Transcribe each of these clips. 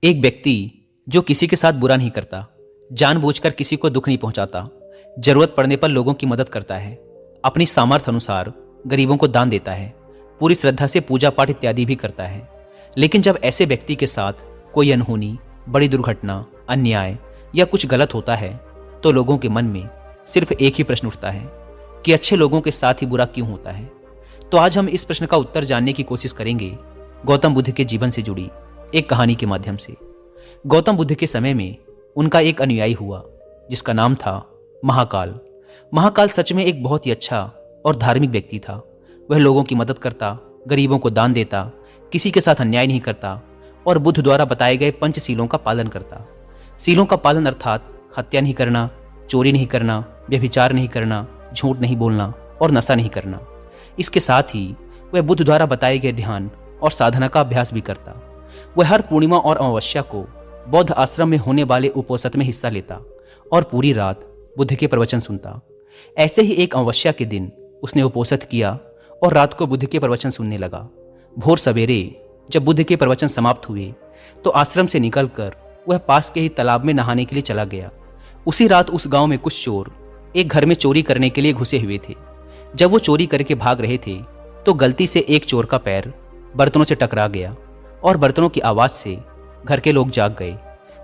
एक व्यक्ति जो किसी के साथ बुरा नहीं करता, जानबूझकर किसी को दुख नहीं पहुंचाता, जरूरत पड़ने पर लोगों की मदद करता है, अपनी सामर्थ्य अनुसार गरीबों को दान देता है, पूरी श्रद्धा से पूजा पाठ इत्यादि भी करता है। लेकिन जब ऐसे व्यक्ति के साथ कोई अनहोनी, बड़ी दुर्घटना, अन्याय या कुछ गलत होता है तो लोगों के मन में सिर्फ एक ही प्रश्न उठता है कि अच्छे लोगों के साथ ही बुरा क्यों होता है। तो आज हम इस प्रश्न का उत्तर जानने की कोशिश करेंगे गौतम बुद्ध के जीवन से जुड़ी एक कहानी के माध्यम से। गौतम बुद्ध के समय में उनका एक अनुयायी हुआ जिसका नाम था महाकाल। महाकाल सच में एक बहुत ही अच्छा और धार्मिक व्यक्ति था। वह लोगों की मदद करता, गरीबों को दान देता, किसी के साथ अन्याय नहीं करता और बुद्ध द्वारा बताए गए पंचशीलों का पालन करता। सीलों का पालन अर्थात हत्या नहीं करना, चोरी नहीं करना, व्यभिचार नहीं करना, झूठ नहीं बोलना और नशा नहीं करना। इसके साथ ही वह बुद्ध द्वारा बताए गए ध्यान और साधना का अभ्यास भी करता। वह हर पूर्णिमा और अमावस्या को बौद्ध आश्रम में होने वाले उपोषण में हिस्सा लेता और पूरी रात बुद्ध के प्रवचन सुनता। ऐसे ही एक अमावस्या के दिन उसने उपोषण किया और रात को बुद्ध के प्रवचन सुनने लगा। भोर सवेरे जब बुद्ध के प्रवचन समाप्त हुए तो आश्रम से निकलकर वह पास के ही तालाब में नहाने के लिए चला गया। उसी रात उस गांव में कुछ चोर एक घर में चोरी करने के लिए घुसे हुए थे। जब वो चोरी करके भाग रहे थे तो गलती से एक चोर का पैर बर्तनों से टकरा गया और बर्तनों की आवाज से घर के लोग जाग गए।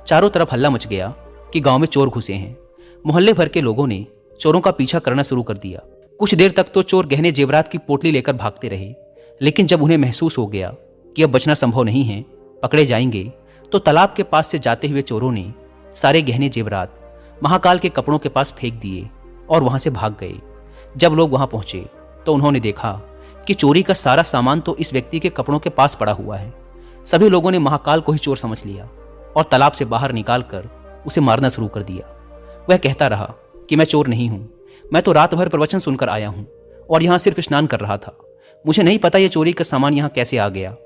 चारों तरफ हल्ला मच गया कि गांव में चोर घुसे हैं। मोहल्ले भर के लोगों ने चोरों का पीछा करना शुरू कर दिया। कुछ देर तक तो चोर गहने जेवरात की पोटली लेकर भागते रहे, लेकिन जब उन्हें महसूस हो गया कि अब बचना संभव नहीं है, पकड़े जाएंगे, तो तालाब के पास से जाते हुए चोरों ने सारे गहने जेवरात महाकाल के कपड़ों के पास फेंक दिए और वहां से भाग गए। जब लोग वहां पहुंचे तो उन्होंने देखा कि चोरी का सारा सामान तो इस व्यक्ति के कपड़ों के पास पड़ा हुआ है। सभी लोगों ने महाकाल को ही चोर समझ लिया और तालाब से बाहर निकालकर उसे मारना शुरू कर दिया। वह कहता रहा कि मैं चोर नहीं हूं, मैं तो रात भर प्रवचन सुनकर आया हूं और यहां सिर्फ स्नान कर रहा था। मुझे नहीं पता यह चोरी का सामान यहां कैसे आ गया।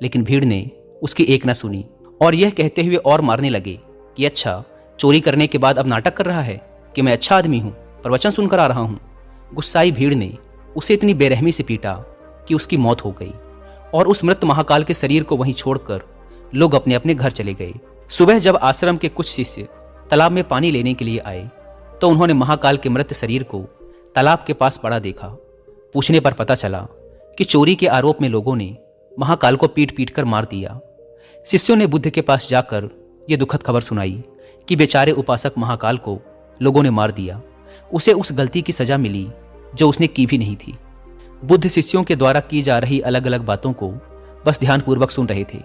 लेकिन भीड़ ने उसकी एक न सुनी और यह कहते हुए और मारने लगे कि अच्छा, चोरी करने के बाद अब नाटक कर रहा है कि मैं अच्छा आदमी हूं, प्रवचन सुनकर आ रहा हूं। गुस्साई भीड़ ने उसे इतनी बेरहमी से पीटा कि उसकी मौत हो गई और उस मृत महाकाल के शरीर को वहीं छोड़कर लोग अपने अपने घर चले गए। सुबह जब आश्रम के कुछ शिष्य तालाब में पानी लेने के लिए आए तो उन्होंने महाकाल के मृत शरीर को तालाब के पास पड़ा देखा। पूछने पर पता चला कि चोरी के आरोप में लोगों ने महाकाल को पीट पीट कर मार दिया। शिष्यों ने बुद्ध के पास जाकर यह दुखद खबर सुनाई कि बेचारे उपासक महाकाल को लोगों ने मार दिया। उसे उस गलती की सजा मिली जो उसने की भी नहीं थी। बुद्ध शिष्यों के द्वारा की जा रही अलग अलग बातों को बस ध्यानपूर्वक सुन रहे थे।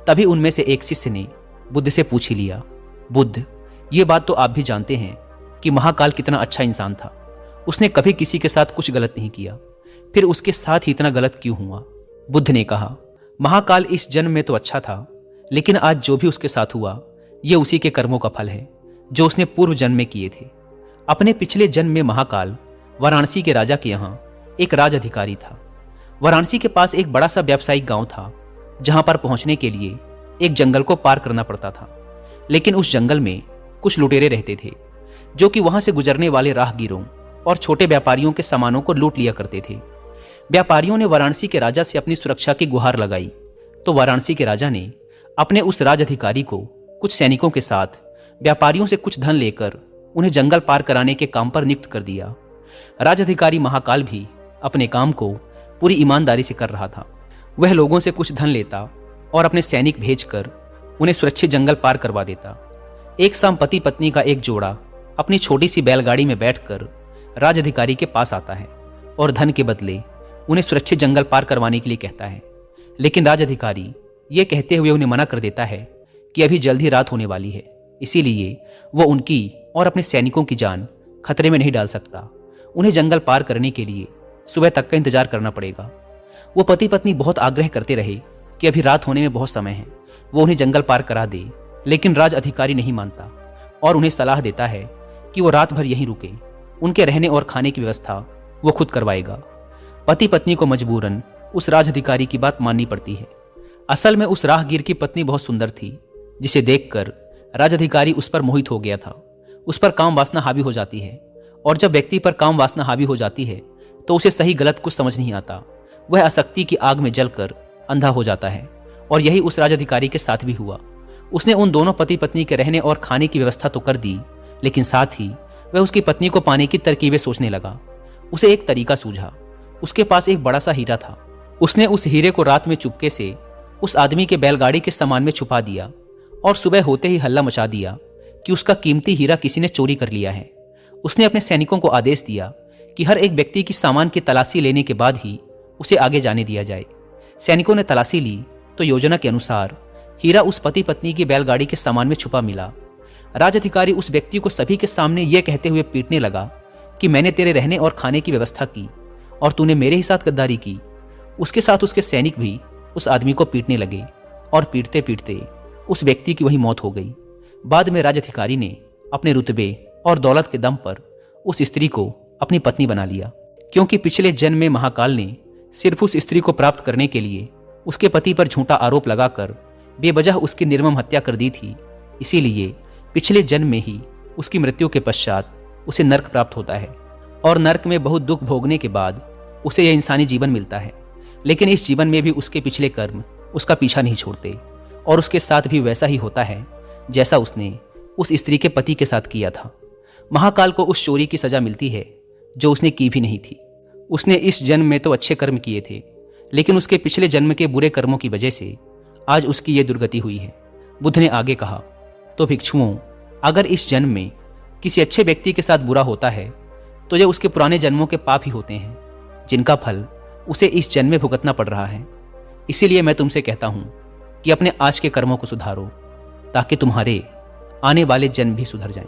तभी उनमें से एक शिष्य ने बुद्ध से पूछ ही लिया, बुद्ध, ये बात तो आप भी जानते हैं कि महाकाल कितना अच्छा इंसान था। उसने कभी किसी के साथ कुछ गलत नहीं किया, फिर उसके साथ ही इतना गलत क्यों हुआ? बुद्ध ने कहा, महाकाल इस जन्म में तो अच्छा था, लेकिन आज जो भी उसके साथ हुआ यह उसी के कर्मों का फल है जो उसने पूर्व जन्म में किए थे। अपने पिछले जन्म में महाकाल वाराणसी के राजा के यहाँ एक राज अधिकारी था। वाराणसी के पास एक बड़ा सा व्यावसायिक गांव था जहां पर पहुंचने के लिए एक जंगल को पार करना पड़ता था। लेकिन उस जंगल में कुछ लुटेरे रहते थे जो कि वहां से गुजरने वाले राहगीरों और छोटे व्यापारियों के सामानों को लूट लिया करते थे। व्यापारियों ने वाराणसी के राजा से अपनी सुरक्षा की गुहार लगाई तो वाराणसी के राजा ने अपने उस राज अधिकारी को कुछ सैनिकों के साथ व्यापारियों से कुछ धन लेकर उन्हें जंगल पार कराने के काम पर नियुक्त कर दिया। राज अधिकारी महाकाल भी अपने काम को पूरी ईमानदारी से कर रहा था। वह लोगों से कुछ धन लेता और अपने सैनिक भेजकर उन्हें सुरक्षित जंगल पार करवा देता। एक शाम पति पत्नी का एक जोड़ा अपनी छोटी सी बैलगाड़ी में बैठकर राज अधिकारी के पास आता है और धन के बदले उन्हें सुरक्षित जंगल पार करवाने के लिए कहता है। लेकिन राज अधिकारी ये कहते हुए उन्हें मना कर देता है कि अभी जल्द ही रात होने वाली है, इसीलिए वो उनकी और अपने सैनिकों की जान खतरे में नहीं डाल सकता। उन्हें जंगल पार करने के लिए सुबह तक का इंतजार करना पड़ेगा। वो पति पत्नी बहुत आग्रह करते रहे कि अभी रात होने में बहुत समय है, वो उन्हें जंगल पार करा दे, लेकिन राज अधिकारी नहीं मानता और उन्हें सलाह देता है कि वो रात भर यहीं रुके। उनके रहने और खाने की व्यवस्था वो खुद करवाएगा। पति पत्नी को मजबूरन उस राज अधिकारी की बात माननी पड़ती है। असल में उस राहगीर की पत्नी बहुत सुंदर थी, जिसे देखकर राज अधिकारी उस पर मोहित हो गया था। उस पर काम वासना हावी हो जाती है और जब व्यक्ति पर काम वासना हावी हो जाती है तो उसे सही गलत कुछ समझ नहीं आता। वह आसक्ति की आग में जलकर अंधा हो जाता है और यही उस राज अधिकारी के साथ भी हुआ। उसने उन दोनों पति पत्नी के रहने और खाने की व्यवस्था तो कर दी, लेकिन साथ ही वह उसकी पत्नी को पाने की तरकीबें सोचने लगा। उसे एक तरीका सूझा। उसके पास एक बड़ा सा हीरा था। उसने उस हीरे को रात में चुपके से उस आदमी के बैलगाड़ी के सामान में छुपा दिया और सुबह होते ही हल्ला मचा दिया कि उसका कीमती हीरा किसी ने चोरी कर लिया है। उसने अपने सैनिकों को आदेश दिया कि हर एक व्यक्ति की सामान की तलाशी लेने के बाद ही उसे आगे जाने दिया जाए। सैनिकों ने तलाशी ली तो योजना के अनुसार हीरा उस पति पत्नी की बैलगाड़ी के सामान में छुपा मिला। राज अधिकारी उस व्यक्ति को सभी के सामने यह कहते हुए पीटने लगा कि मैंने तेरे रहने और खाने की व्यवस्था की और तूने मेरे ही साथ गद्दारी की। उसके साथ उसके सैनिक भी उस आदमी को पीटने लगे और पीटते पीटते उस व्यक्ति की वही मौत हो गई। बाद में राज अधिकारी ने अपने रुतबे और दौलत के दम पर उस स्त्री को अपनी पत्नी बना लिया, क्योंकि पिछले जन्म में महाकाल ने सिर्फ उस स्त्री को प्राप्त करने के लिए उसके पति पर झूठा आरोप लगाकर बेवजह उसकी निर्मम हत्या कर दी थी। इसीलिए पिछले जन्म में ही उसकी मृत्यु के पश्चात उसे नर्क प्राप्त होता है और नर्क में बहुत दुख भोगने के बाद उसे यह इंसानी जीवन मिलता है। लेकिन इस जीवन में भी उसके पिछले कर्म उसका पीछा नहीं छोड़ते और उसके साथ भी वैसा ही होता है जैसा उसने उस स्त्री के पति के साथ किया था। महाकाल को उस चोरी की सजा मिलती है जो उसने की भी नहीं थी। उसने इस जन्म में तो अच्छे कर्म किए थे, लेकिन उसके पिछले जन्म के बुरे कर्मों की वजह से आज उसकी यह दुर्गति हुई है। बुद्ध ने आगे कहा, तो भिक्षुओं, अगर इस जन्म में किसी अच्छे व्यक्ति के साथ बुरा होता है तो यह उसके पुराने जन्मों के पाप ही होते हैं, जिनका फल उसे इस जन्म में भुगतना पड़ रहा है। इसीलिए मैं तुमसे कहता हूं कि अपने आज के कर्मों को सुधारो, ताकि तुम्हारे आने वाले जन्म भी सुधर जाएं।